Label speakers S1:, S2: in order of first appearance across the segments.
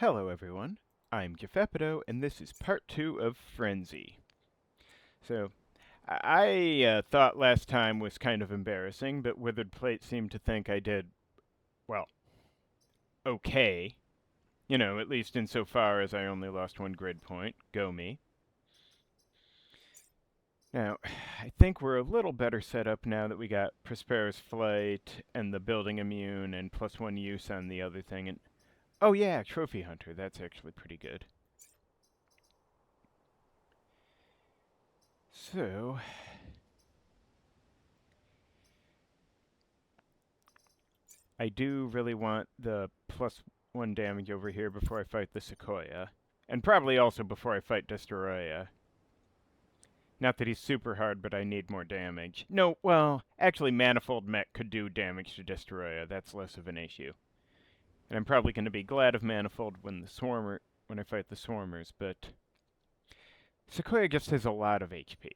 S1: Hello everyone, I'm Gefepido, and this is part 2 of Frenzy. So, I thought last time was kind of embarrassing, but WitheredPlate seemed to think I did, well, okay. You know, at least insofar as I only lost one grid point. Go me. Now, I think we're a little better set up now that we got Prosperous Flight and the Building Immune and +1 use on the other thing. And oh yeah, Trophy Hunter, that's actually pretty good. So, I do really want the +1 damage over here before I fight the Sequoia. And probably also before I fight Destoroyah. Not that he's super hard, but I need more damage. No, well, actually Manifold Mech could do damage to Destoroyah. That's less of an issue. And I'm probably going to be glad of Manifold when I fight the Swarmers, but Sequoia just has a lot of HP.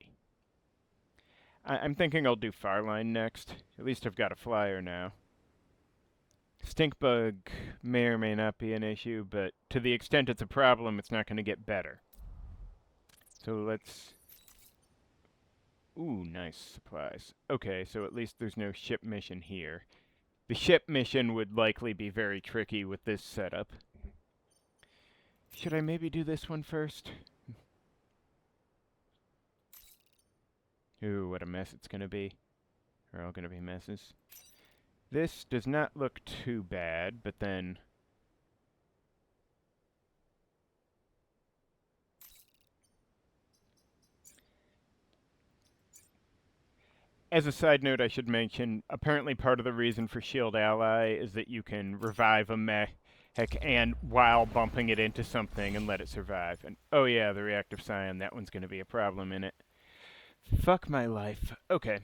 S1: I'm thinking I'll do Farline next. At least I've got a flyer now. Stinkbug may or may not be an issue, but to the extent it's a problem, it's not going to get better. So let's... Ooh, nice supplies. Okay, so at least there's no ship mission here. The ship mission would likely be very tricky with this setup. Should I maybe do this one first? Ooh, what a mess it's going to be. They're all going to be messes. This does not look too bad, but then... As a side note, I should mention, apparently part of the reason for Shield Ally is that you can revive a mech and while bumping it into something and let it survive. And oh yeah, the Reactive Scion, that one's going to be a problem in it. Fuck my life. Okay.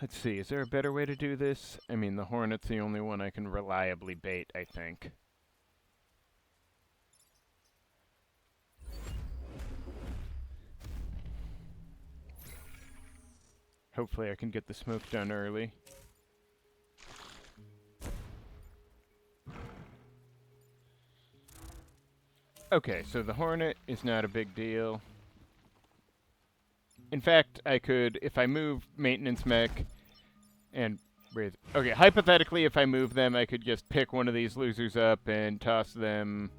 S1: Let's see, is there a better way to do this? I mean, the Hornet's the only one I can reliably bait, I think. Hopefully I can get the smoke done early. Okay, so the Hornet is not a big deal. In fact, I could, if I move Maintenance Mech and... Okay, hypothetically, if I move them, I could just pick one of these losers up and toss them...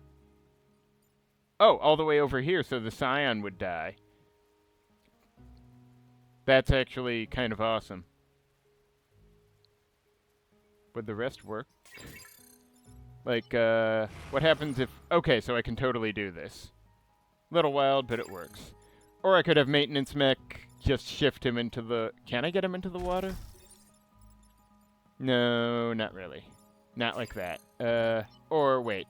S1: Oh, all the way over here, so the Scion would die. That's actually kind of awesome. Would the rest work? Like, what happens if... Okay, so I can totally do this. Little wild, but it works. Or I could have Maintenance Mech just shift him into the... Can I get him into the water? No, not really. Not like that. Or wait.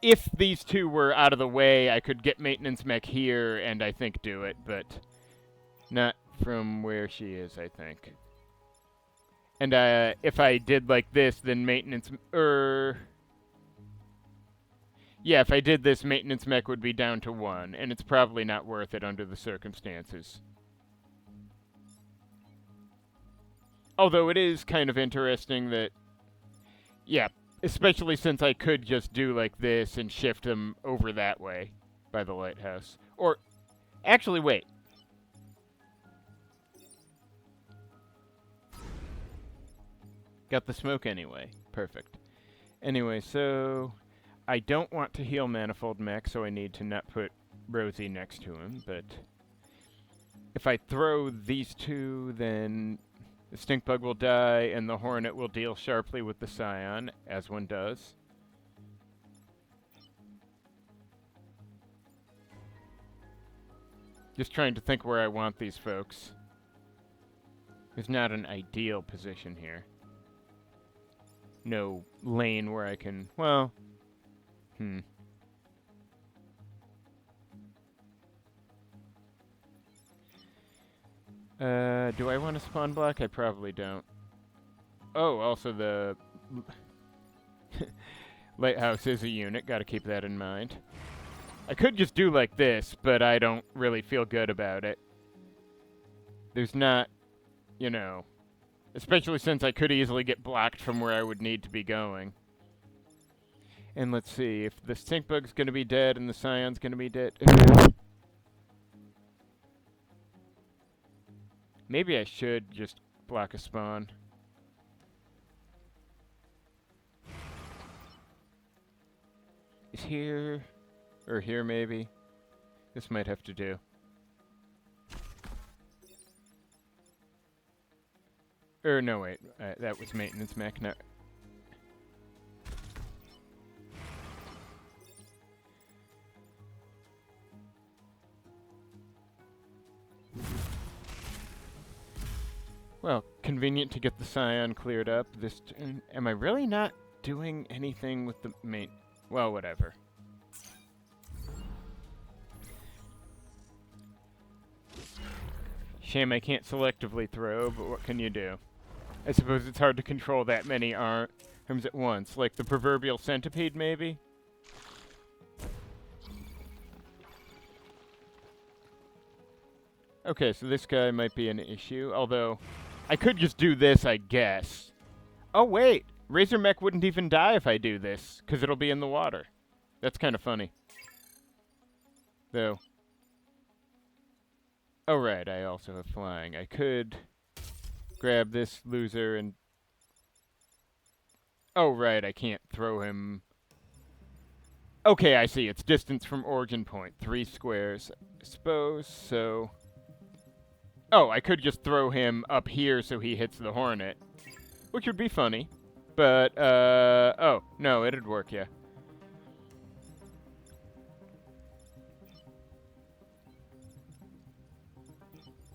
S1: If these two were out of the way, I could get Maintenance Mech here and I think do it, but not from where she is, I think. And if I did like this, then Maintenance... Yeah, if I did this, Maintenance Mech would be down to 1, and it's probably not worth it under the circumstances. Although it is kind of interesting that... Yeah, especially since I could just do like this and shift them over that way by the lighthouse. Or, actually, wait. Got the smoke anyway. Perfect. Anyway, so... I don't want to heal Manifold Mech, so I need to not put Rosie next to him, but... If I throw these two, then the Stinkbug will die, and the Hornet will deal sharply with the Scion, as one does. Just trying to think where I want these folks. There's not an ideal position here. No lane where I can... Well... Do I want to spawn block? I probably don't. Oh, also the... Lighthouse is a unit, gotta keep that in mind. I could just do like this, but I don't really feel good about it. There's not, you know... Especially since I could easily get blocked from where I would need to be going. And let's see, if the stink bug's gonna be dead and the scion's gonna be dead... Maybe I should just block a spawn. Is here... or here maybe? This might have to do. Or no, wait. That was maintenance mech. No. Well, convenient to get the scion cleared up. This am I really not doing anything with the main? Well, whatever. Shame I can't selectively throw, but what can you do? I suppose it's hard to control that many arms at once, like the proverbial centipede, maybe? Okay, so this guy might be an issue, although I could just do this, I guess. Oh, wait! Razor Mech wouldn't even die if I do this, because it'll be in the water. That's kind of funny. Though. Oh, right, I also have flying. I could grab this loser and... Oh, right, I can't throw him... Okay, I see. It's distance from origin point. 3 squares, I suppose, so... Oh, I could just throw him up here so he hits the Hornet. Which would be funny. But, oh, no, it'd work, yeah.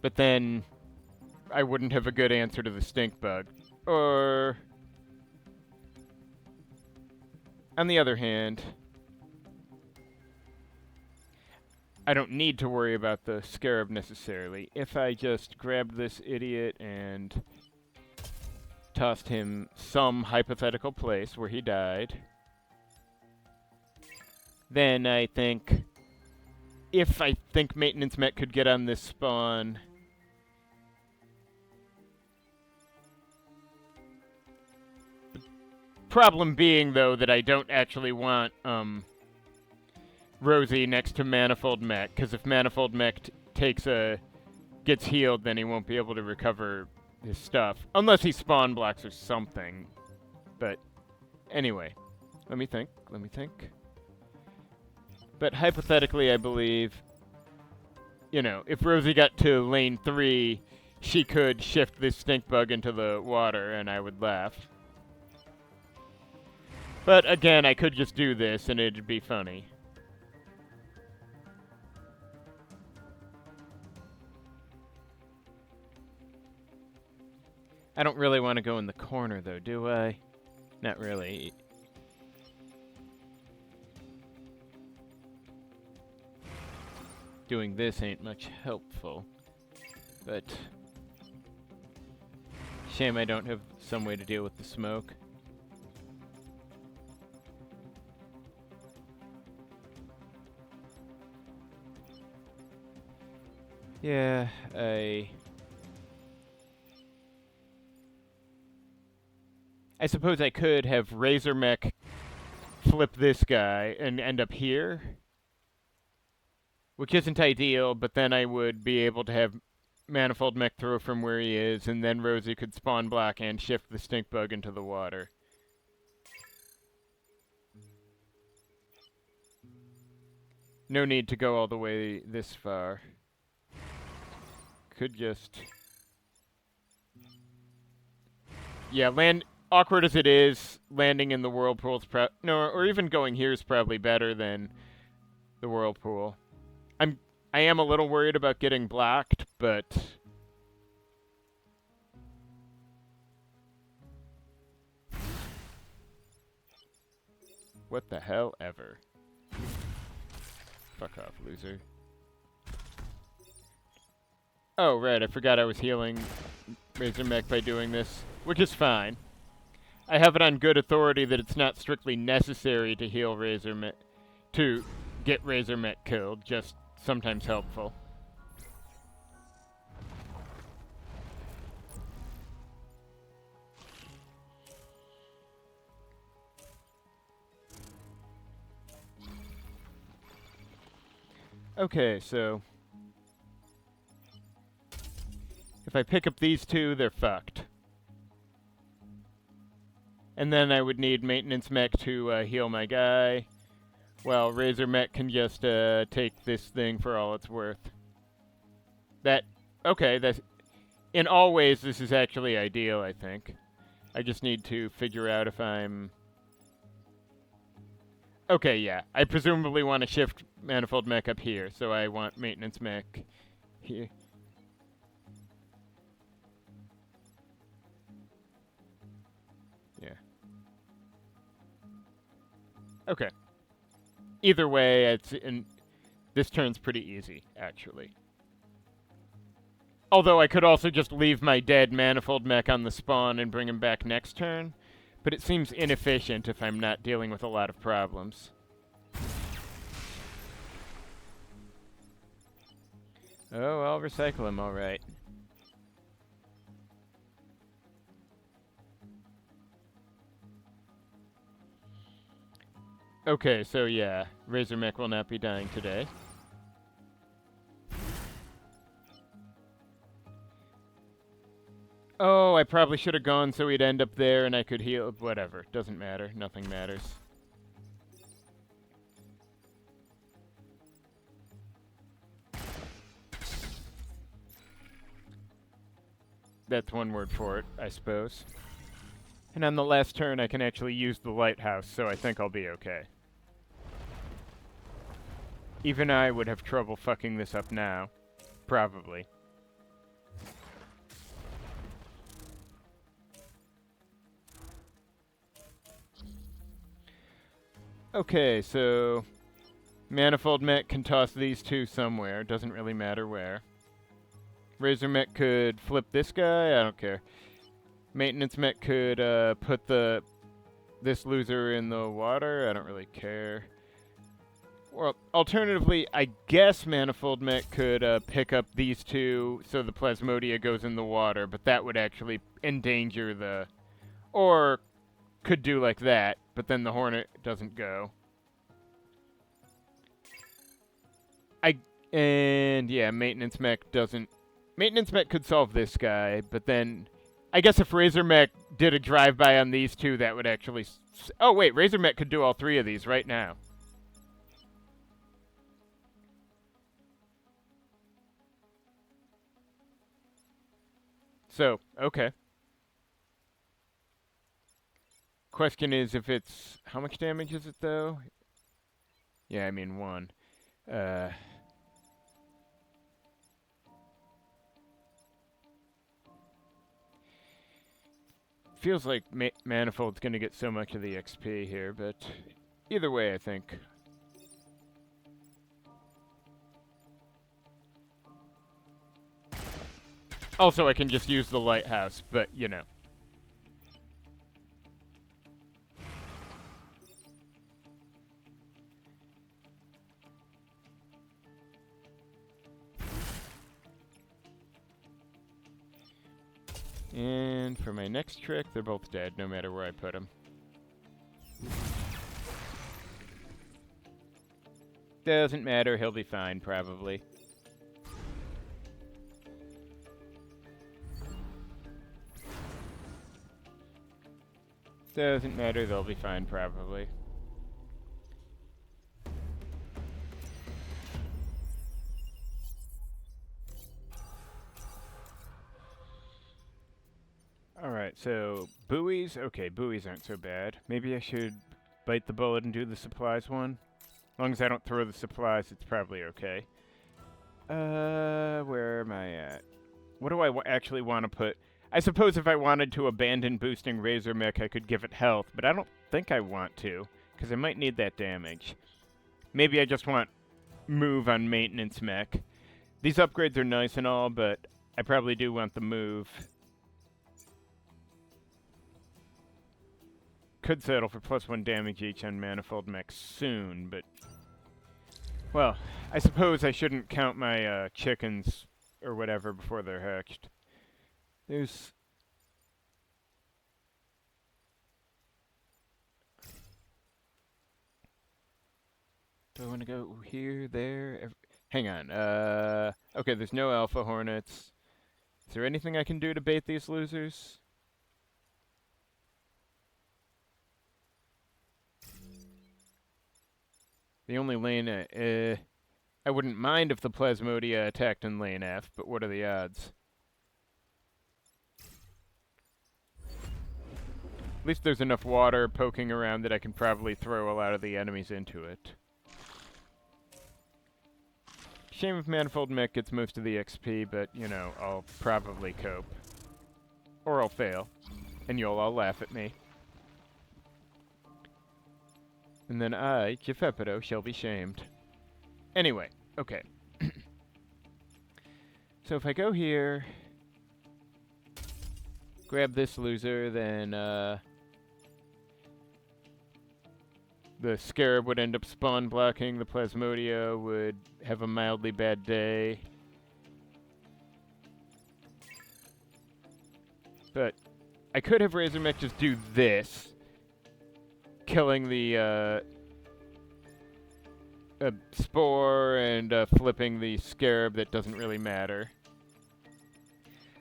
S1: But then, I wouldn't have a good answer to the stink bug. Or... On the other hand... I don't need to worry about the scarab necessarily. If I just grabbed this idiot and tossed him some hypothetical place where he died, then I think... If I think Maintenance Mech could get on this spawn... Problem being, though, that I don't actually want, Rosie next to Manifold Mech, because if Manifold Mech gets healed, then he won't be able to recover his stuff. Unless he spawn blocks or something. But, anyway. Let me think. But hypothetically, I believe, you know, if Rosie got to lane 3, she could shift this stink bug into the water, and I would laugh. But again, I could just do this, and it'd be funny. I don't really want to go in the corner, though, do I? Not really. Doing this ain't much helpful. But... Shame I don't have some way to deal with the smoke. Yeah, I suppose I could have Razor Mech flip this guy and end up here. Which isn't ideal, but then I would be able to have Manifold Mech throw from where he is, and then Rosie could spawn block and shift the stink bug into the water. No need to go all the way this far. Could just... Yeah, awkward as it is, landing in the whirlpool's or even going here is probably better than the whirlpool. I am a little worried about getting blocked, but... What the hell ever. Fuck off, loser. Oh, right, I forgot I was healing Razor Mech by doing this, which is fine. I have it on good authority that it's not strictly necessary to heal Razor Mech, to get Razor Mech killed, just sometimes helpful. Okay, so if I pick up these two, they're fucked. And then I would need maintenance mech to heal my guy. Well, Razor Mech can just take this thing for all it's worth. Okay, that's... In all ways, this is actually ideal, I think. I just need to figure out if I'm... Okay, yeah. I presumably want to shift Manifold Mech up here, so I want Maintenance Mech here. Yeah. Okay. Either way, this turn's pretty easy, actually. Although I could also just leave my dead Manifold Mech on the spawn and bring him back next turn. But it seems inefficient if I'm not dealing with a lot of problems. Oh, I'll recycle him, alright. Okay, so yeah, Razor Mech will not be dying today. Oh, I probably should have gone so he'd end up there and I could heal. Whatever, doesn't matter. Nothing matters. That's one word for it, I suppose. And on the last turn, I can actually use the lighthouse, so I think I'll be okay. Even I would have trouble fucking this up now. Probably. Okay, so... Manifold Mech can toss these two somewhere. Doesn't really matter where. Razor Mech could flip this guy. I don't care. Maintenance Mech could put this loser in the water. I don't really care. Well, alternatively, I guess Manifold Mech could pick up these two so the Plasmodia goes in the water, but that would actually endanger the... Or could do like that, but then the Hornet doesn't go. And yeah, Maintenance Mech doesn't... Maintenance Mech could solve this guy, but then... I guess if Razor Mech did a drive-by on these two, that would actually... Oh, wait, Razor Mech could do all three of these right now. So, okay. Question is if it's... How much damage is it, though? Yeah, I mean, 1. Feels like Manifold's gonna get so much of the XP here, but either way, I think. Also, I can just use the lighthouse, but, you know. And for my next trick, they're both dead, no matter where I put them. Doesn't matter, he'll be fine, probably. Doesn't matter, they'll be fine, probably. Alright, so buoys? Okay, buoys aren't so bad. Maybe I should bite the bullet and do the supplies one? As long as I don't throw the supplies, it's probably okay. Where am I at? What do I actually want to put? I suppose if I wanted to abandon boosting Razor Mech, I could give it health, but I don't think I want to, because I might need that damage. Maybe I just want move on Maintenance Mech. These upgrades are nice and all, but I probably do want the move. Could settle for +1 damage each on Manifold Mech soon, but... Well, I suppose I shouldn't count my chickens or whatever before they're hatched. There's... Do I want to go here, there? Hang on. Okay, there's no alpha hornets. Is there anything I can do to bait these losers? The only lane, I wouldn't mind if the Plasmodia attacked in lane F, but what are the odds? At least there's enough water poking around that I can probably throw a lot of the enemies into it. Shame if Manifold Mech gets most of the XP, but, you know, I'll probably cope. Or I'll fail. And you'll all laugh at me. And then I, Geppetto, shall be shamed. Anyway, okay. So if I go here, grab this loser, then the Scarab would end up spawn blocking, the Plasmodia would have a mildly bad day. But I could have Razormech just do this, killing the Spore and flipping the Scarab that doesn't really matter.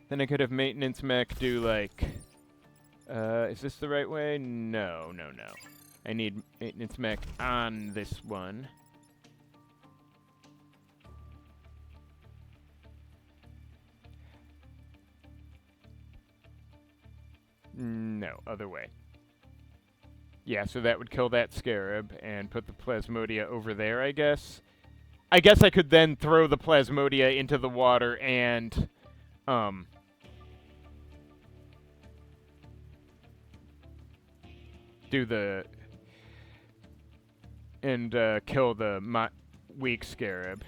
S1: Then I could have Maintenance Mech do like... is this the right way? No. I need Maintenance Mech on this one. No, other way. Yeah, so that would kill that Scarab and put the Plasmodia over there, I guess. I guess I could then throw the Plasmodia into the water and, do the... and, kill the weak Scarab.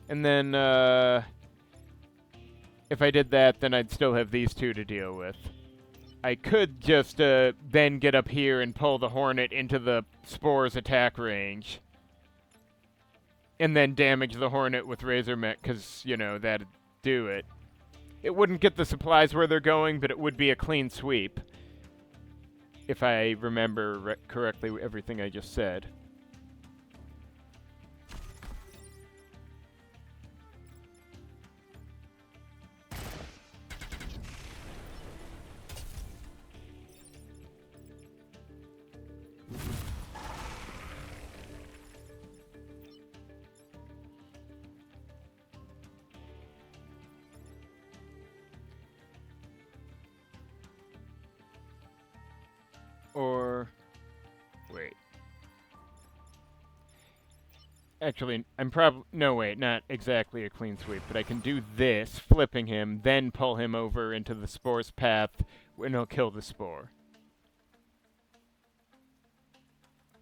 S1: And then, if I did that, then I'd still have these two to deal with. I could just then get up here and pull the Hornet into the Spore's attack range. And then damage the Hornet with Razormech, because, you know, that'd do it. It wouldn't get the supplies where they're going, but it would be a clean sweep. If I remember correctly everything I just said. Or... wait. Actually, I'm probably... no, wait, not exactly a clean sweep, but I can do this, flipping him, then pull him over into the Spore's path, and he'll kill the Spore.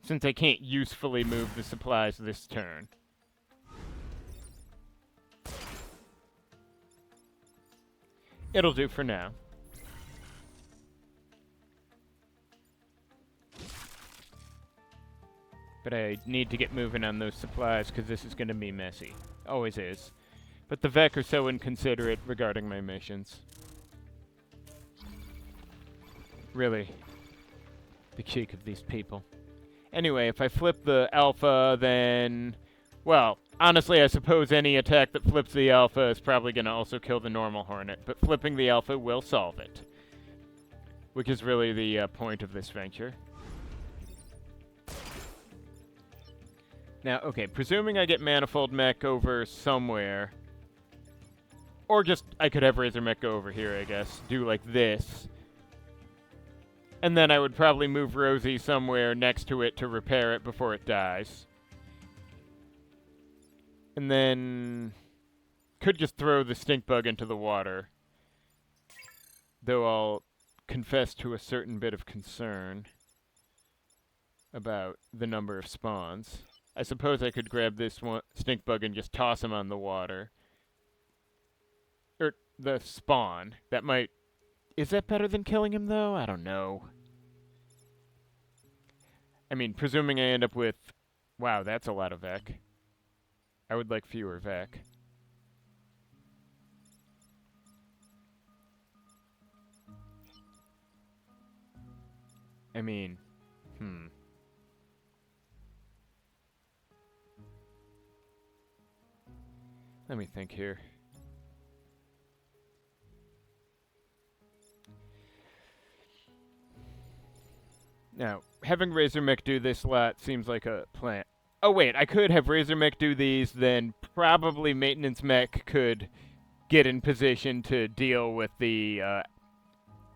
S1: Since I can't usefully move the supplies this turn. It'll do for now. But I need to get moving on those supplies, because this is going to be messy. Always is. But the Vec are so inconsiderate regarding my missions. Really. The cheek of these people. Anyway, if I flip the Alpha, then... well, honestly, I suppose any attack that flips the Alpha is probably going to also kill the normal Hornet, but flipping the Alpha will solve it. Which is really the point of this venture. Now, okay, presuming I get Manifold Mech over somewhere, or just, I could have Razormech go over here, I guess, do like this, and then I would probably move Rosie somewhere next to it to repair it before it dies. And then, could just throw the stink bug into the water, though I'll confess to a certain bit of concern about the number of spawns. I suppose I could grab this one stink bug and just toss him on the water. Or the spawn. That might... is that better than killing him, though? I don't know. I mean, presuming I end up with... wow, that's a lot of Vec. I would like fewer Vec. I mean... Let me think here. Now, having Razor Mech do this lot seems like a plan. Oh wait, I could have Razor Mech do these, then probably Maintenance Mech could get in position to deal with the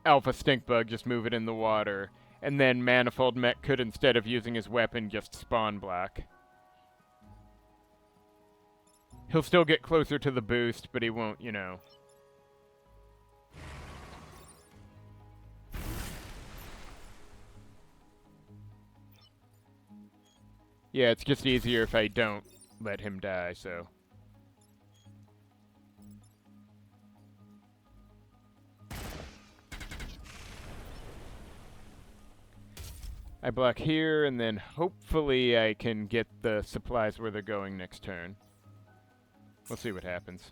S1: Alpha Stink Bug, just move it in the water. And then Manifold Mech could, instead of using his weapon, just spawn block. He'll still get closer to the boost, but he won't, you know. Yeah, it's just easier if I don't let him die, so. I block here, and then hopefully I can get the supplies where they're going next turn. We'll see what happens.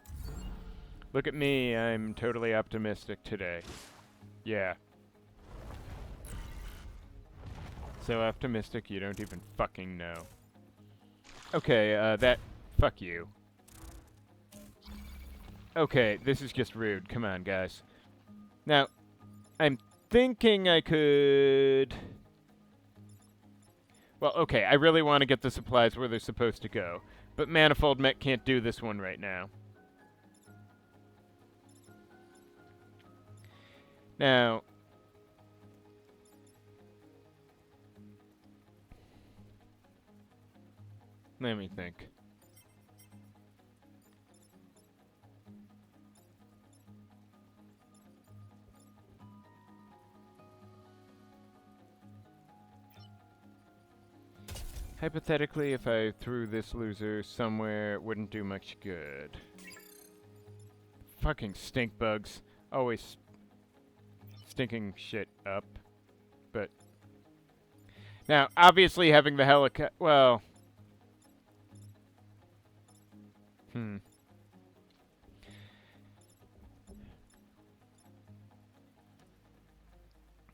S1: Look at me, I'm totally optimistic today. Yeah. So optimistic you don't even fucking know. Okay, fuck you. Okay, this is just rude. Come on, guys. Now, I'm thinking I could... Well, okay, I really want to get the supplies where they're supposed to go. But Manifold Mech can't do this one right now. Now... Let me think. Hypothetically, if I threw this loser somewhere, it wouldn't do much good. Fucking stink bugs. Always stinking shit up. But... Now, obviously having the helicopter... Well...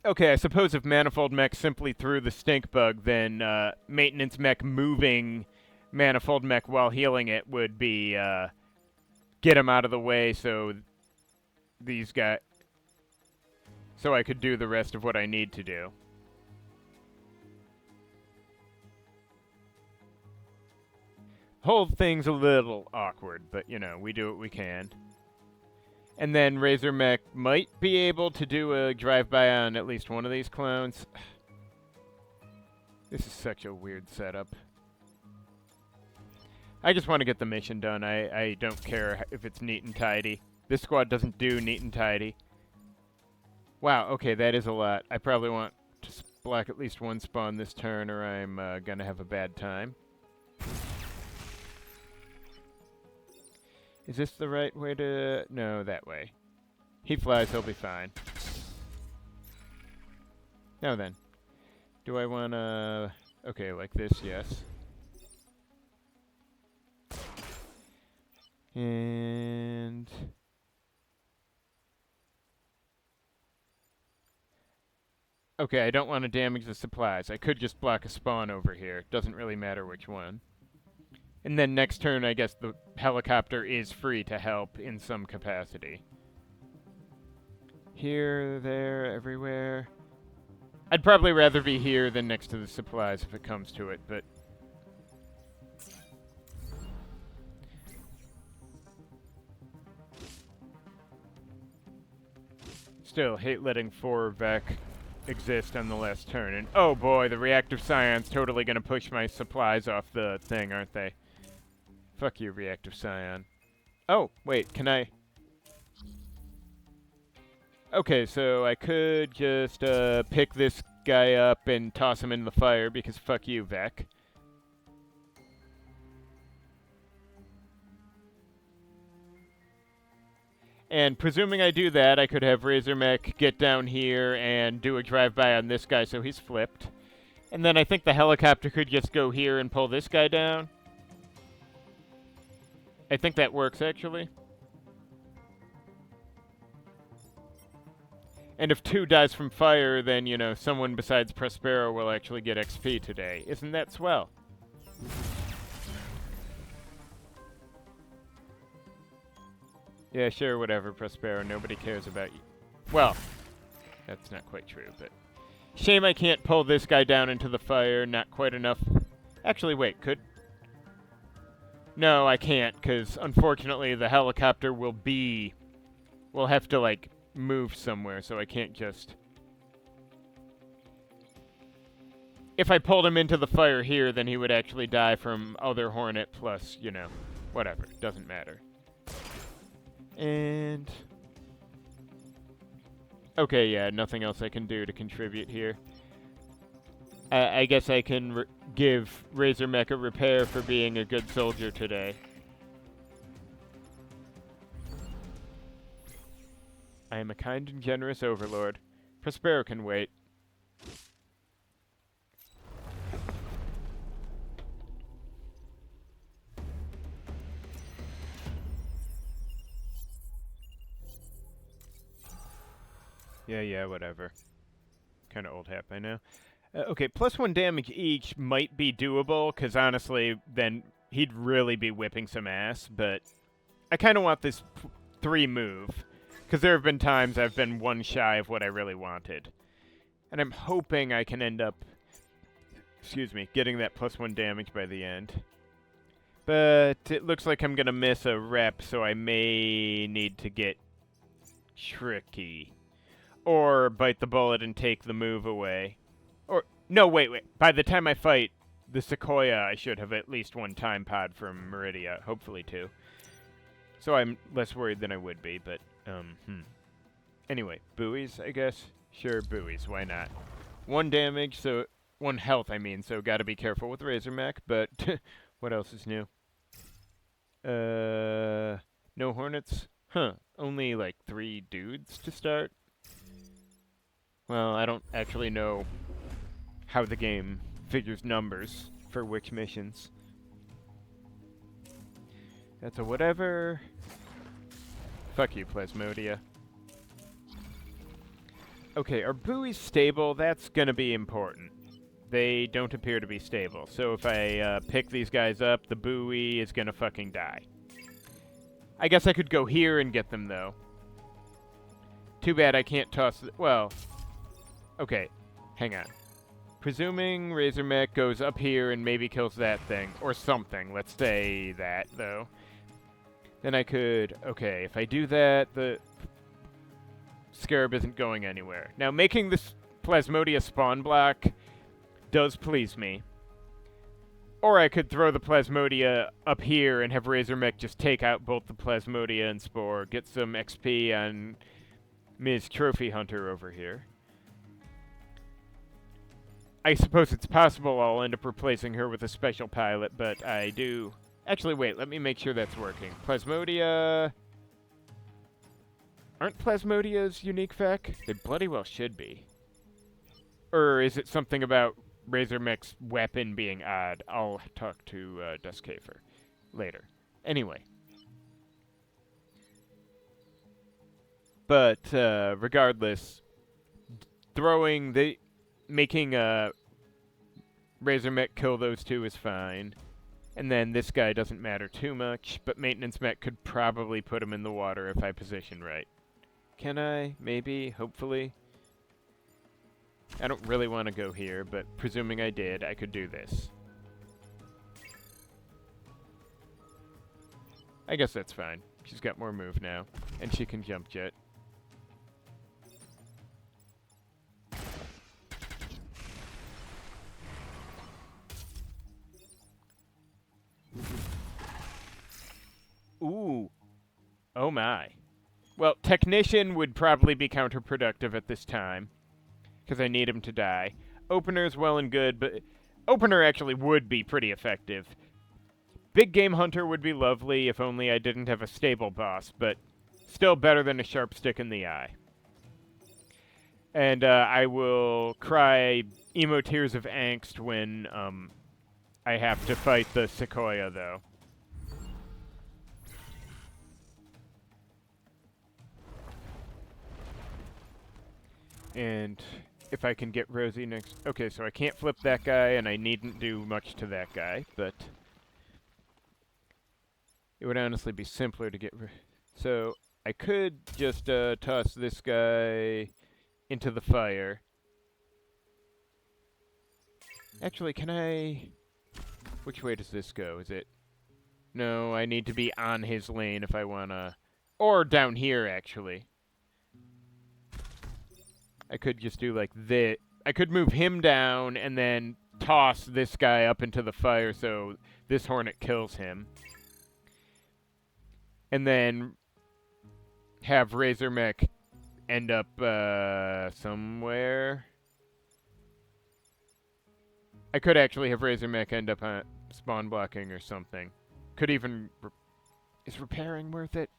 S1: Okay, I suppose if Manifold Mech simply threw the stink bug, then Maintenance Mech moving Manifold Mech while healing it would be get him out of the way so these guys... So I could do the rest of what I need to do. Whole thing's a little awkward, but, you know, we do what we can. And then Razor Mech might be able to do a drive-by on at least one of these clones. This is such a weird setup. I just want to get the mission done. I don't care if it's neat and tidy. This squad doesn't do neat and tidy. Wow, okay, that is a lot. I probably want to block at least one spawn this turn, or I'm gonna have a bad time. Is this the right way to... No, that way. He flies, he'll be fine. Now then. Do I want to... Okay, like this, yes. And... Okay, I don't want to damage the supplies. I could just block a spawn over here. Doesn't really matter which one. And then next turn, I guess the helicopter is free to help in some capacity. Here, there, everywhere. I'd probably rather be here than next to the supplies if it comes to it, but... Still, hate letting 4-Vec exist on the last turn. And oh boy, the reactive scion's totally gonna push my supplies off the thing, aren't they? Fuck you, reactive scion. Oh, wait, can I... Okay, so I could just pick this guy up and toss him in the fire because fuck you, Vec. And presuming I do that, I could have Razor Mech get down here and do a drive-by on this guy so he's flipped. And then I think the helicopter could just go here and pull this guy down. I think that works, actually. And if 2 dies from fire, then, you know, someone besides Prospero will actually get XP today. Isn't that swell? Yeah, sure, whatever, Prospero. Nobody cares about you. Well, that's not quite true, but... Shame I can't pull this guy down into the fire. Not quite enough. Actually, wait, could... No, I can't, because unfortunately the helicopter will be... We'll have to, like, move somewhere, so I can't just... If I pulled him into the fire here, then he would actually die from other Hornet plus, you know, whatever. Doesn't matter. And... Okay, yeah, nothing else I can do to contribute here. I guess I can give Razor Mech a repair for being a good soldier today. I am a kind and generous overlord. Prospero can wait. Yeah, whatever. Kind of old hat by now. Okay, +1 damage each might be doable, because honestly, then he'd really be whipping some ass, but I kind of want this 3 move, because there have been times I've been 1 shy of what I really wanted. And I'm hoping I can end up, getting that +1 damage by the end. But it looks like I'm going to miss a rep, so I may need to get tricky. Or bite the bullet and take the move away. Or, no, wait. By the time I fight the Sequoia, I should have at least 1 time pod from Meridia. Hopefully 2. So I'm less worried than I would be, but, Anyway, buoys, I guess? Sure, buoys, why not? 1 damage, so... 1 health, I mean, so gotta be careful with Razor Mech, but... what else is new? No Hornets? Huh, only, like, 3 dudes to start? Well, I don't actually know how the game figures numbers for which missions. That's a whatever. Fuck you, Plasmodia. Okay, are buoys stable? That's gonna be important. They don't appear to be stable. So if I pick these guys up, the buoy is gonna fucking die. I guess I could go here and get them, though. Too bad I can't toss... Well... Okay, hang on. Presuming Razor Mech goes up here and maybe kills that thing, or something. Let's say that, though. Then I could... Okay, if I do that, the Scarab isn't going anywhere. Now, making this Plasmodia spawn block does please me. Or I could throw the Plasmodia up here and have Razor Mech just take out both the Plasmodia and Spore, get some XP on Ms. Trophy Hunter over here. I suppose it's possible I'll end up replacing her with a special pilot, but I do... Actually, wait, let me make sure that's working. Plasmodia... Aren't Plasmodia's unique FAQ? They bloody well should be. Or is it something about Razor Mech's weapon being odd? I'll talk to Duskhafer later. Anyway. But, regardless, making Razor Mech kill those 2 is fine. And then this guy doesn't matter too much, but Maintenance Mech could probably put him in the water if I position right. Can I? Maybe? Hopefully? I don't really want to go here, but presuming I did, I could do this. I guess that's fine. She's got more move now, and she can jump jet. Ooh. Oh my. Well, Technician would probably be counterproductive at this time, because I need him to die. Opener's well and good, but Opener actually would be pretty effective. Big Game Hunter would be lovely if only I didn't have a stable boss, but still better than a sharp stick in the eye. And I will cry emo tears of angst when I have to fight the Sequoia, though. And if I can get Rosie next... Okay, so I can't flip that guy, and I needn't do much to that guy, but... It would honestly be simpler to get... So, I could just toss this guy into the fire. Actually, can I... Which way does this go? Is it... No, I need to be on his lane if I want to... Or down here, actually. I could just do like this. I could move him down and then toss this guy up into the fire so this hornet kills him. And then have Razor Mech end up somewhere. I could actually have Razor Mech end up on spawn blocking or something. Could even... Is repairing worth it?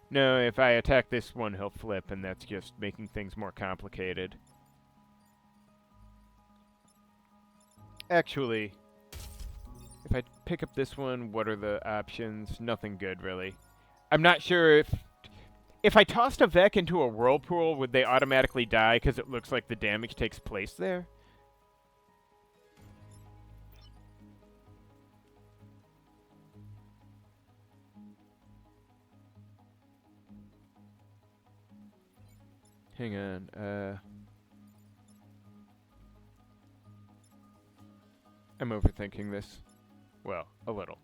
S1: No, if I attack this one, he'll flip, and that's just making things more complicated. Actually, if I pick up this one, what are the options? Nothing good, really. I'm not sure if I tossed a Vec into a Whirlpool, would they automatically die because it looks like the damage takes place there? Hang on, I'm overthinking this. Well, a little.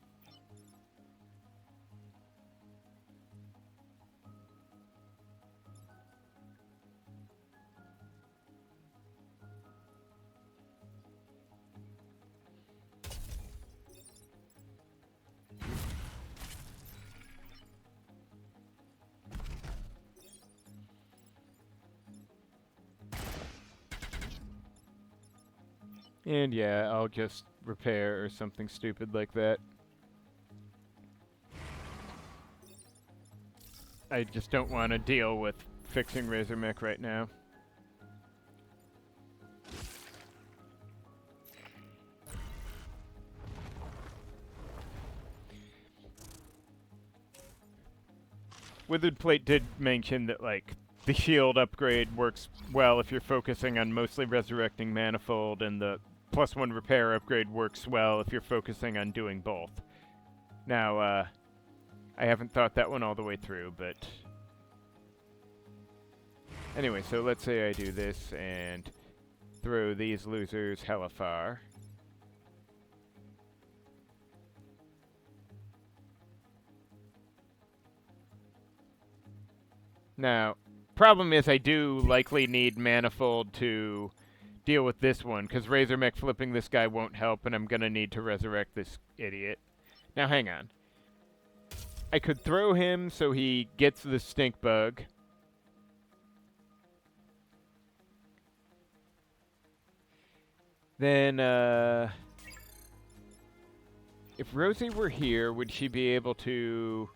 S1: And yeah, I'll just repair or something stupid like that. I just don't want to deal with fixing Razor Mech right now. WitheredPlate did mention that, like, the shield upgrade works well if you're focusing on mostly resurrecting Manifold, and the +1 repair upgrade works well if you're focusing on doing both. Now, I haven't thought that one all the way through, but... Anyway, so let's say I do this and throw these losers hella far. Now, problem is I do likely need Manifold to deal with this one, because Razor Mech flipping this guy won't help, and I'm going to need to resurrect this idiot. Now, hang on. I could throw him so he gets the stink bug. Then, if Rosie were here, would she be able to...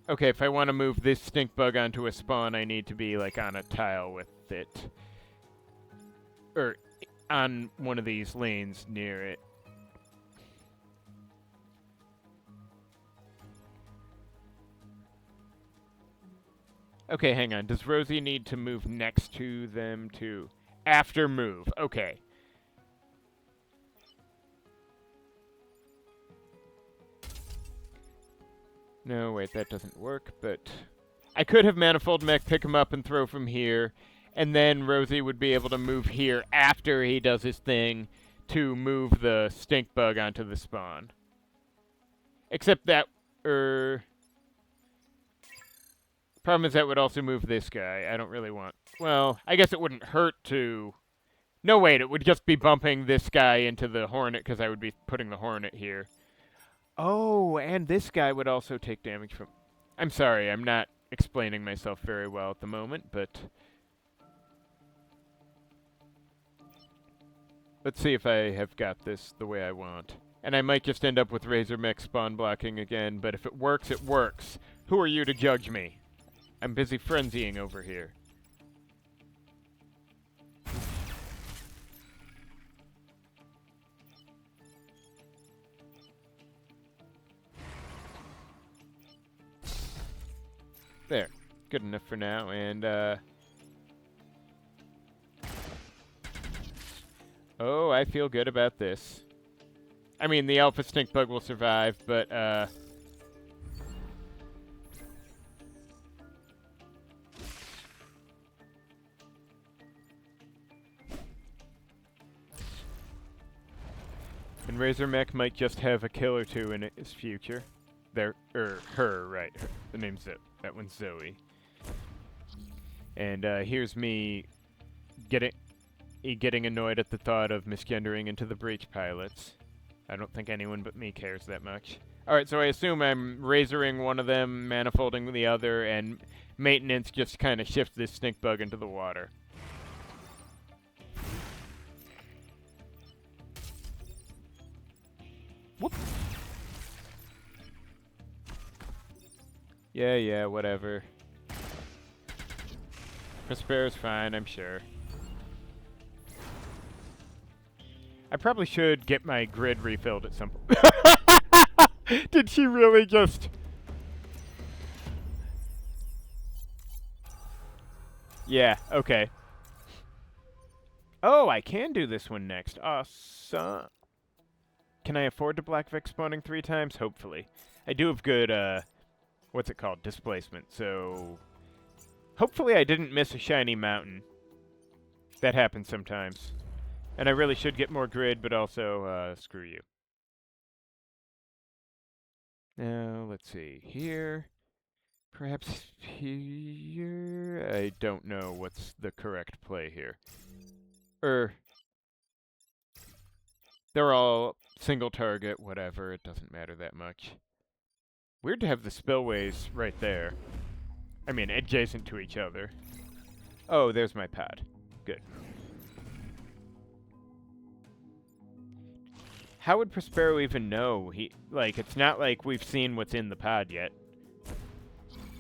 S1: Okay, if I want to move this stink bug onto a spawn, I need to be, like, on a tile with it. Or on one of these lanes near it. Okay, hang on. Does Rosie need to move next to them to... After move. Okay. No, wait, that doesn't work, but... I could have Manifold Mech pick him up and throw from here, and then Rosie would be able to move here after he does his thing to move the stink bug onto the spawn. Except that, problem is that would also move this guy. I don't really want... Well, I guess it wouldn't hurt to... No, wait, it would just be bumping this guy into the Hornet, because I would be putting the Hornet here. Oh, and this guy would also take damage from... I'm sorry, I'm not explaining myself very well at the moment, but... Let's see if I have got this the way I want. And I might just end up with Razor Mech spawn blocking again, but if it works, it works. Who are you to judge me? I'm busy frenzying over here. There. Good enough for now, and, oh, I feel good about this. I mean, the Alpha Stink Bug will survive, but, And Razor Mech might just have a kill or two in his future. Her, right. The name's Zoe. That one's Zoe. And here's me getting annoyed at the thought of misgendering into the breach pilots. I don't think anyone but me cares that much. Alright, so I assume I'm razoring one of them, manifolding the other, and maintenance just kind of shifts this stink bug into the water. Whoop! Yeah, whatever. Prospero's fine, I'm sure. I probably should get my grid refilled at some point. Did she really just... Yeah, okay. Oh, I can do this one next. Awesome. Can I afford to Black Vic spawning 3 times? Hopefully. I do have good, what's it called? Displacement, so... Hopefully I didn't miss a shiny mountain. That happens sometimes. And I really should get more grid, but also, screw you. Now, let's see. Here. Perhaps here? I don't know what's the correct play here. They're all single target, whatever. It doesn't matter that much. Weird to have the spillways right there. I mean, adjacent to each other. Oh, there's my pad. Good. How would Prospero even know? It's not like we've seen what's in the pod yet.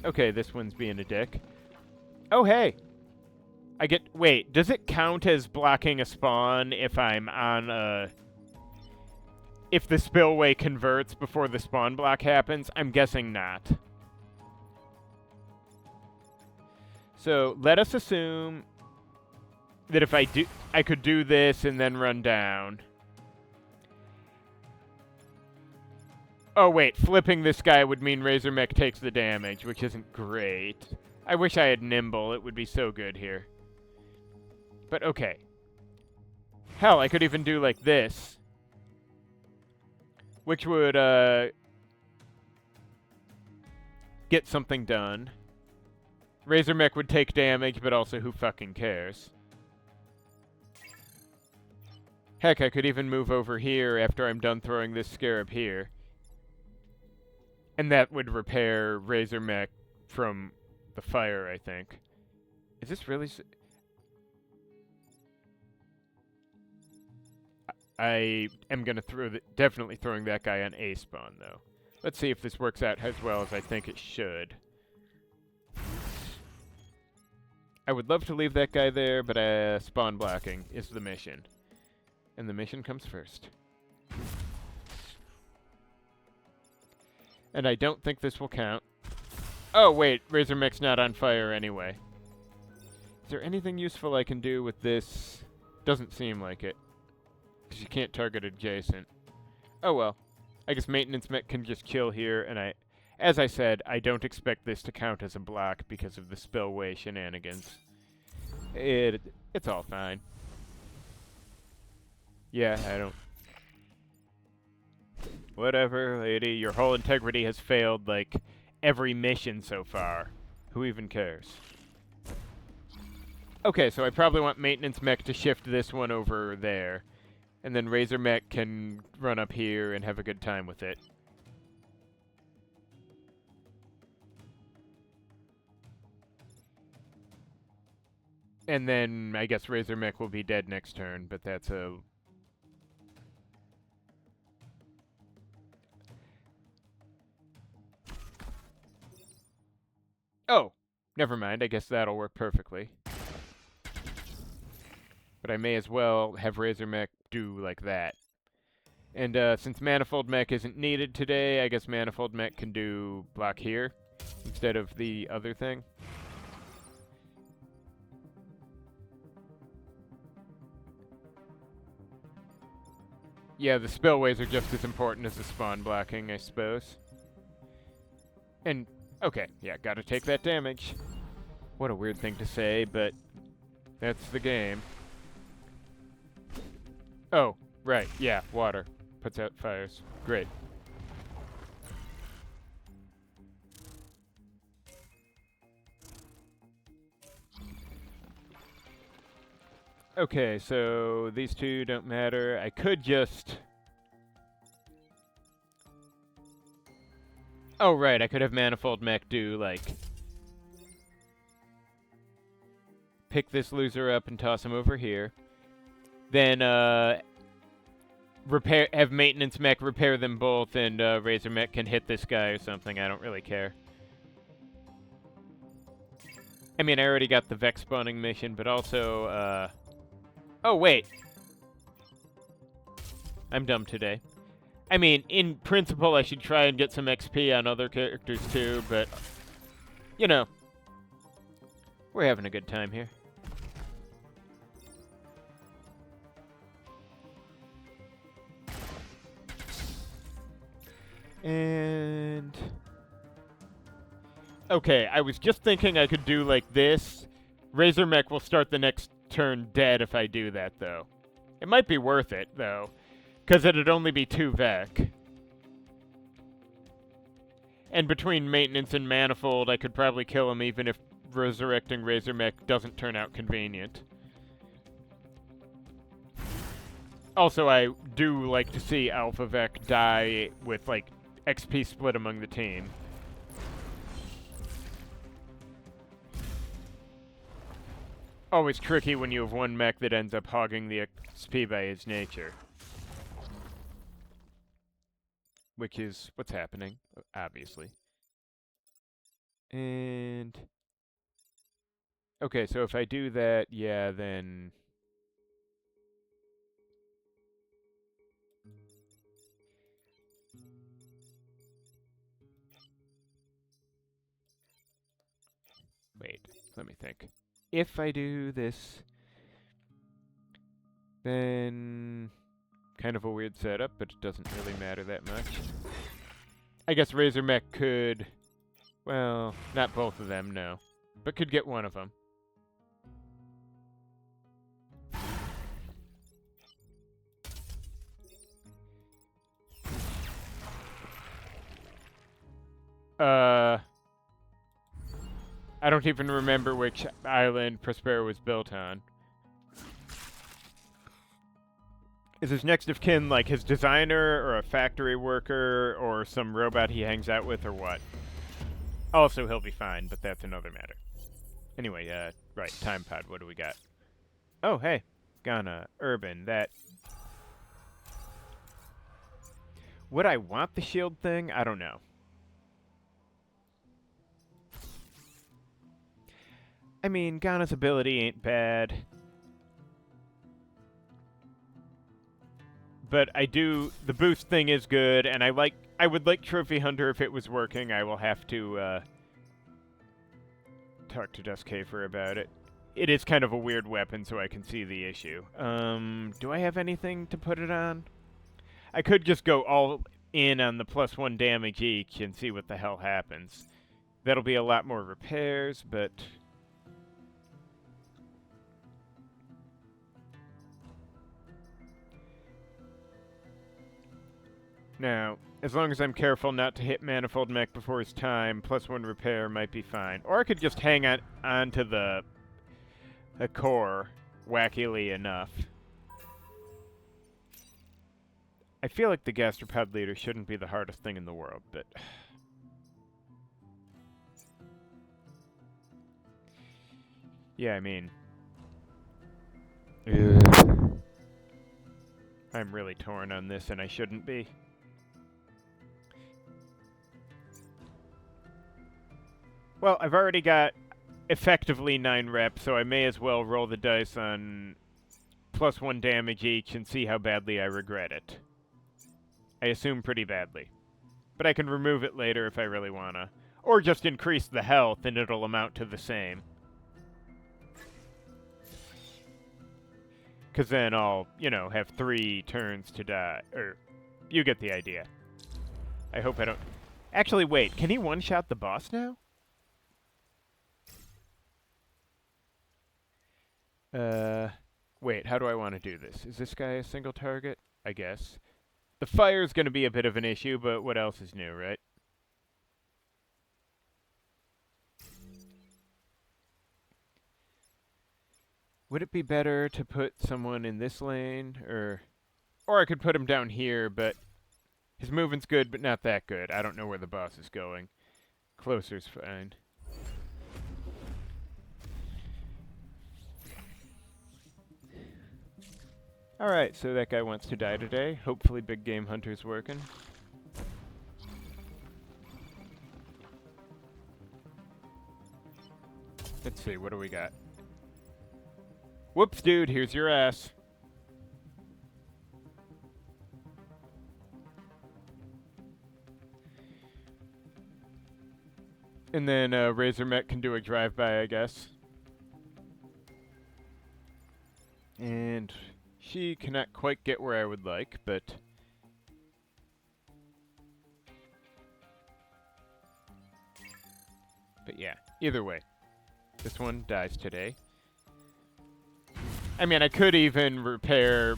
S1: Okay, this one's being a dick. Oh, hey! Wait, does it count as blocking a spawn if I'm on a... If the spillway converts before the spawn block happens? I'm guessing not. So, let us assume that if I could do this and then run down. Oh, wait, flipping this guy would mean Razor Mech takes the damage, which isn't great. I wish I had Nimble. It would be so good here. But okay. Hell, I could even do like this. Which would, get something done. Razor Mech would take damage, but also who fucking cares? Heck, I could even move over here after I'm done throwing this scarab here. And that would repair Razor Mech from the fire, I think. Is this really... I am going to definitely throwing that guy on A spawn, though. Let's see if this works out as well as I think it should. I would love to leave that guy there, but spawn blocking is the mission. And the mission comes first. And I don't think this will count. Oh, wait. Razor Mech's not on fire anyway. Is there anything useful I can do with this? Doesn't seem like it. Because you can't target adjacent. Oh, well. I guess Maintenance Mech can just chill here, and as I said, I don't expect this to count as a block because of the spillway shenanigans. It's all fine. Yeah, I don't... Whatever, lady. Your whole integrity has failed, like, every mission so far. Who even cares? Okay, so I probably want Maintenance Mech to shift this one over there. And then Razor Mech can run up here and have a good time with it. And then I guess Razor Mech will be dead next turn, but that's a... Oh, never mind. I guess that'll work perfectly. But I may as well have Razor Mech do like that. And since Manifold Mech isn't needed today, I guess Manifold Mech can do block here instead of the other thing. Yeah, the spillways are just as important as the spawn blocking, I suppose. And, okay, yeah, gotta take that damage. What a weird thing to say, but that's the game. Oh, right, yeah, water. puts out fires. Great. Okay, so these two don't matter. I could just... Oh, right, I could have Manifold Mech do, like... pick this loser up and toss him over here. Then, have Maintenance Mech repair them both, and, Razor Mech can hit this guy or something. I don't really care. I mean, I already got the Vex spawning mission, but also, Oh, wait. I'm dumb today. I mean, in principle, I should try and get some XP on other characters too, but... You know. We're having a good time here. And... Okay, I was just thinking I could do like this. Razor Mech will start the next turn dead if I do that, though. It might be worth it, though, because it'd only be 2 Vec. And between Maintenance and Manifold, I could probably kill him even if resurrecting Razor Mech doesn't turn out convenient. Also, I do like to see Alpha Vec die with, like, XP split among the team. Always tricky when you have one mech that ends up hogging the XP by its nature. Which is what's happening, obviously. And... Okay, so if I do that, yeah, then... Wait, let me think. If I do this, then kind of a weird setup, but it doesn't really matter that much. I guess Razor Mech could, well, not both of them, no, but could get one of them. I don't even remember which island Prospero was built on. Is his next of kin like his designer, or a factory worker, or some robot he hangs out with, or what? Also, he'll be fine, but that's another matter. Anyway, right, Time Pod, what do we got? Oh, hey, Ghana, Urban, that... Would I want the shield thing? I don't know. I mean, Ghana's ability ain't bad. But I do, the boost thing is good, and I would like Trophy Hunter if it was working. I will have to, talk to Duskhafer about it. It is kind of a weird weapon, so I can see the issue. Do I have anything to put it on? I could just go all in on the +1 damage each and see what the hell happens. That'll be a lot more repairs, but... Now, as long as I'm careful not to hit Manifold Mech before his time, +1 repair might be fine. Or I could just hang on to the core, wackily enough. I feel like the gastropod leader shouldn't be the hardest thing in the world, but... Yeah, I mean... Ugh. I'm really torn on this, and I shouldn't be. Well, I've already got effectively 9 reps, so I may as well roll the dice on +1 damage each and see how badly I regret it. I assume pretty badly. But I can remove it later if I really wanna. Or just increase the health and it'll amount to the same. Because then I'll, you know, have 3 turns to die. Or, you get the idea. I hope I don't... Actually, wait, can he one-shot the boss now? Wait, how do I want to do this? Is this guy a single target? I guess. The fire's going to be a bit of an issue, but what else is new, right? Would it be better to put someone in this lane, or I could put him down here, but his movement's good, but not that good. I don't know where the boss is going. Closer's fine. Alright, so that guy wants to die today. Hopefully Big Game Hunter's working. Let's see, what do we got? Whoops, dude, here's your ass. And then Razor Mech can do a drive-by, I guess. And she cannot quite get where I would like, but... But yeah, either way. This one dies today. I mean, I could even repair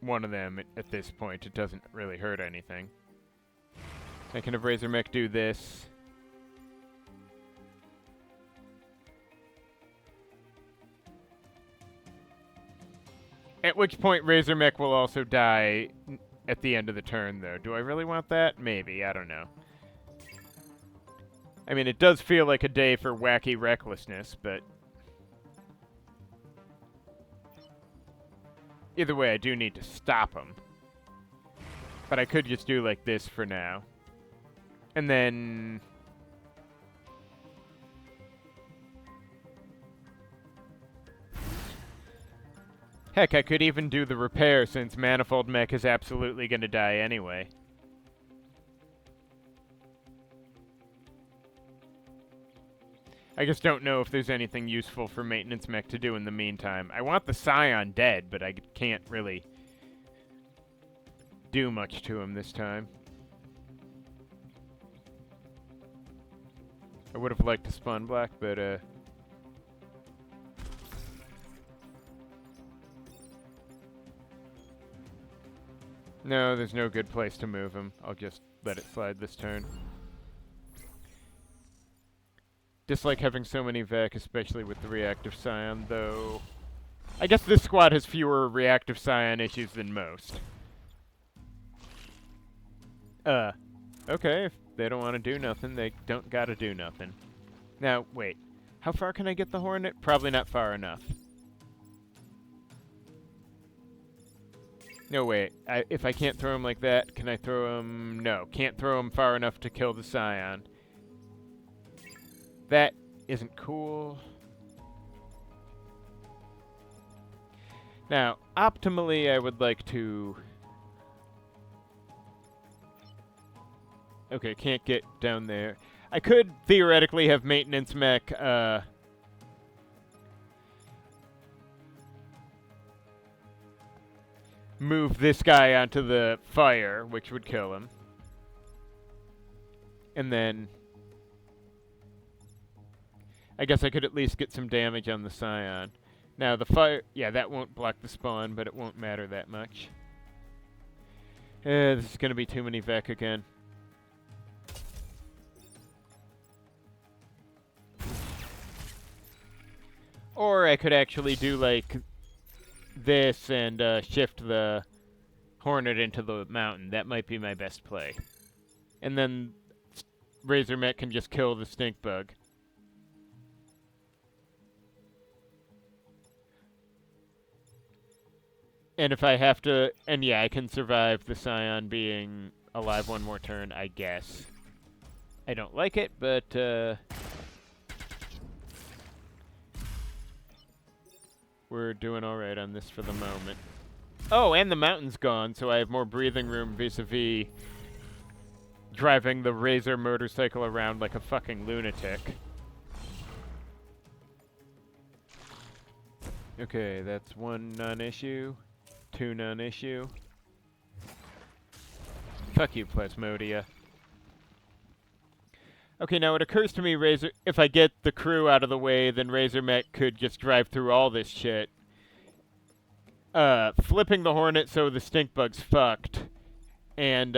S1: one of them at this point. It doesn't really hurt anything. I can have Razor Mech do this. At which point Razor Mech will also die at the end of the turn, though. Do I really want that? Maybe. I don't know. I mean, it does feel like a day for wacky recklessness, but... Either way, I do need to stop him. But I could just do like this for now. And then... Heck, I could even do the repair since Manifold Mech is absolutely going to die anyway. I just don't know if there's anything useful for Maintenance Mech to do in the meantime. I want the Scion dead, but I can't really do much to him this time. I would have liked to spawn black, but no, there's no good place to move him. I'll just let it slide this turn. Dislike having so many Vec, especially with the Reactive Scion, though. I guess this squad has fewer Reactive Scion issues than most. Okay, if they don't want to do nothing, they don't gotta do nothing. Now, wait. How far can I get the Hornet? Probably not far enough. No, wait. If I can't throw him like that, can I throw him? No, can't throw him far enough to kill the Scion. That isn't cool. Now, optimally, I would like to... Okay, can't get down there. I could theoretically have Maintenance Mech, move this guy onto the fire, which would kill him. And then... I guess I could at least get some damage on the Scion. Now, the fire... Yeah, that won't block the spawn, but it won't matter that much. This is going to be too many Vec again. Or I could actually do, like, this and shift the Hornet into the mountain. That might be my best play. And then Razor Mech can just kill the Stink Bug. And if I have to... And yeah, I can survive the Scion being alive one more turn, I guess. I don't like it, but... we're doing alright on this for the moment. Oh, and the mountain's gone, so I have more breathing room vis-a-vis driving the Razor motorcycle around like a fucking lunatic. Okay, that's one non-issue. Two non-issue. Fuck you, Plasmodia. Okay, now it occurs to me, if I get the crew out of the way, then Razor Mech could just drive through all this shit. Flipping the Hornet so the Stink Bug's fucked. And,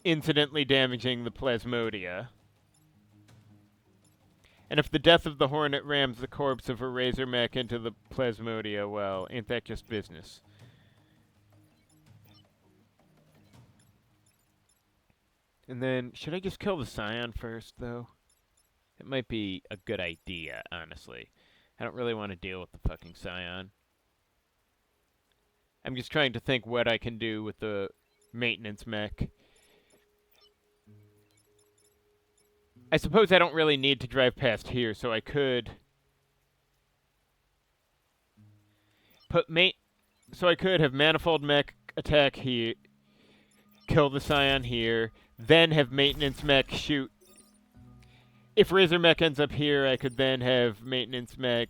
S1: incidentally damaging the Plasmodia. And if the death of the Hornet rams the corpse of a Razor Mech into the Plasmodia, well, ain't that just business? And then, should I just kill the Scion first, though? It might be a good idea, honestly. I don't really want to deal with the fucking Scion. I'm just trying to think what I can do with the maintenance mech. I suppose I don't really need to drive past here, so I could so I could have Manifold Mech attack here, kill the Scion here, then have Maintenance Mech shoot. If Razor Mech ends up here, I could then have Maintenance Mech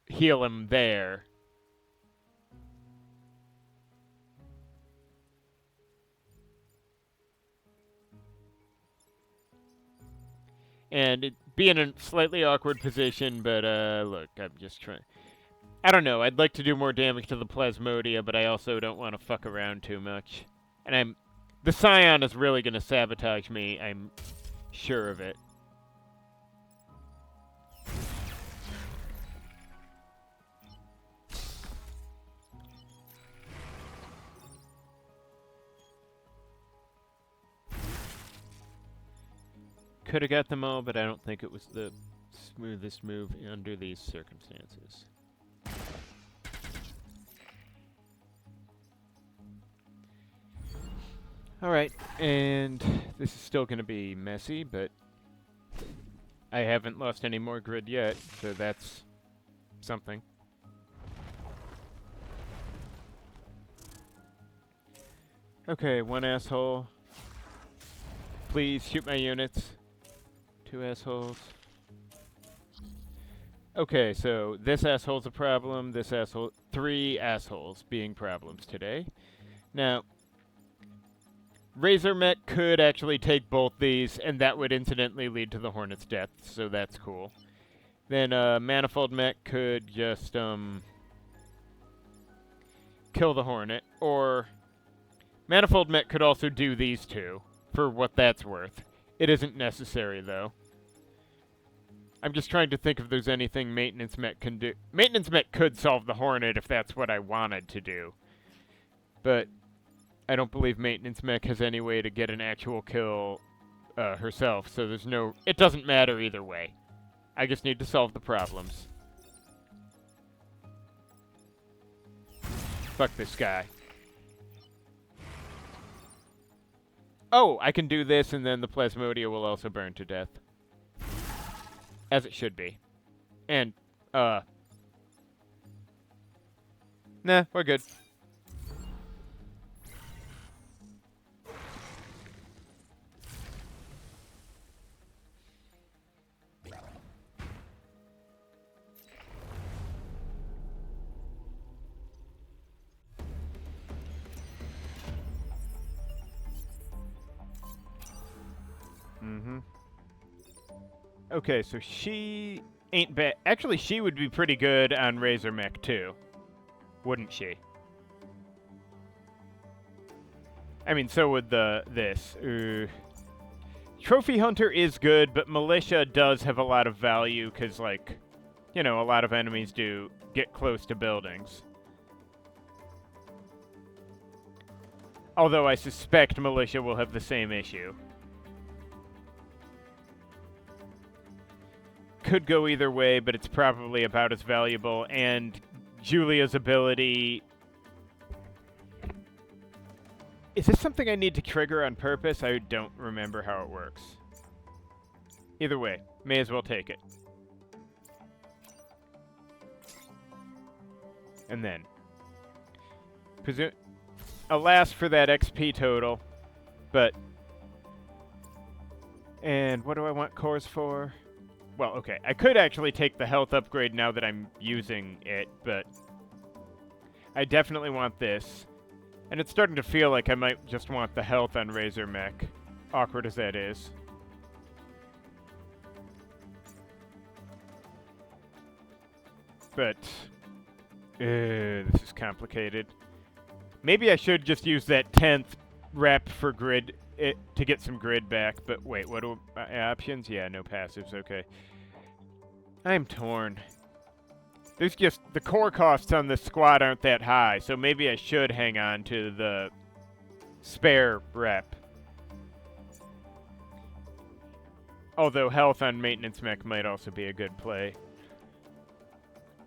S1: heal him there. And it'd be in a slightly awkward position, but look, I'm just trying. I don't know, I'd like to do more damage to the Plasmodia, but I also don't want to fuck around too much. And the Scion is really going to sabotage me, I'm sure of it. Could have got them all, but I don't think it was the smoothest move under these circumstances. Alright, and this is still going to be messy, but I haven't lost any more grid yet, so that's something. Okay, one asshole. Please shoot my units. Two assholes. Okay, so this asshole's a problem, this asshole... 3 assholes being problems today. Now, Razor Mech could actually take both these, and that would incidentally lead to the Hornet's death, so that's cool. Then, Manifold Mech could just, kill the Hornet, or... Manifold Mech could also do these two, for what that's worth. It isn't necessary, though. I'm just trying to think if there's anything Maintenance Mech can do. Maintenance Mech could solve the Hornet if that's what I wanted to do. But I don't believe Maintenance Mech has any way to get an actual kill herself, so there's no... It doesn't matter either way. I just need to solve the problems. Fuck this guy. Oh, I can do this, and then the Plasmodia will also burn to death. As it should be. And, nah, we're good. Mm-hmm. Okay, so she ain't bad. Actually, she would be pretty good on Razor Mech, too. Wouldn't she? I mean, so would this. Trophy Hunter is good, but Militia does have a lot of value, because, like, you know, a lot of enemies do get close to buildings. Although I suspect Militia will have the same issue. Could go either way, but it's probably about as valuable, and Julia's ability... Is this something I need to trigger on purpose? I don't remember how it works. Either way, may as well take it. And then... Alas for that XP total, but... And what do I want cores for? Well, okay, I could actually take the health upgrade now that I'm using it, but I definitely want this. And it's starting to feel like I might just want the health on Razor Mech, awkward as that is. But, this is complicated. Maybe I should just use that 10th rep for grid to get some grid back, but wait, what are options? Yeah, no passives, okay. I'm torn. There's just, the core costs on this squad aren't that high, so maybe I should hang on to the spare rep. Although health on maintenance mech might also be a good play.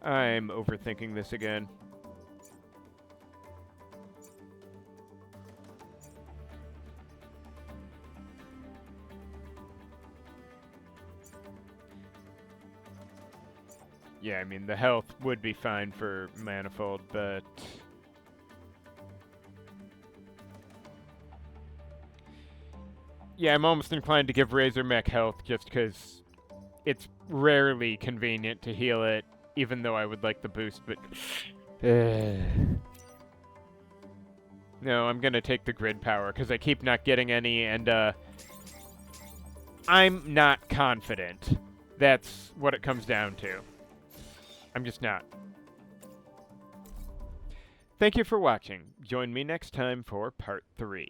S1: I'm overthinking this again. Yeah, I mean, the health would be fine for Manifold, but... Yeah, I'm almost inclined to give Razor Mech health just because it's rarely convenient to heal it, even though I would like the boost, but... No, I'm gonna take the grid power, because I keep not getting any, and, I'm not confident. That's what it comes down to. I'm just not. Thank you for watching. Join me next time for part 3.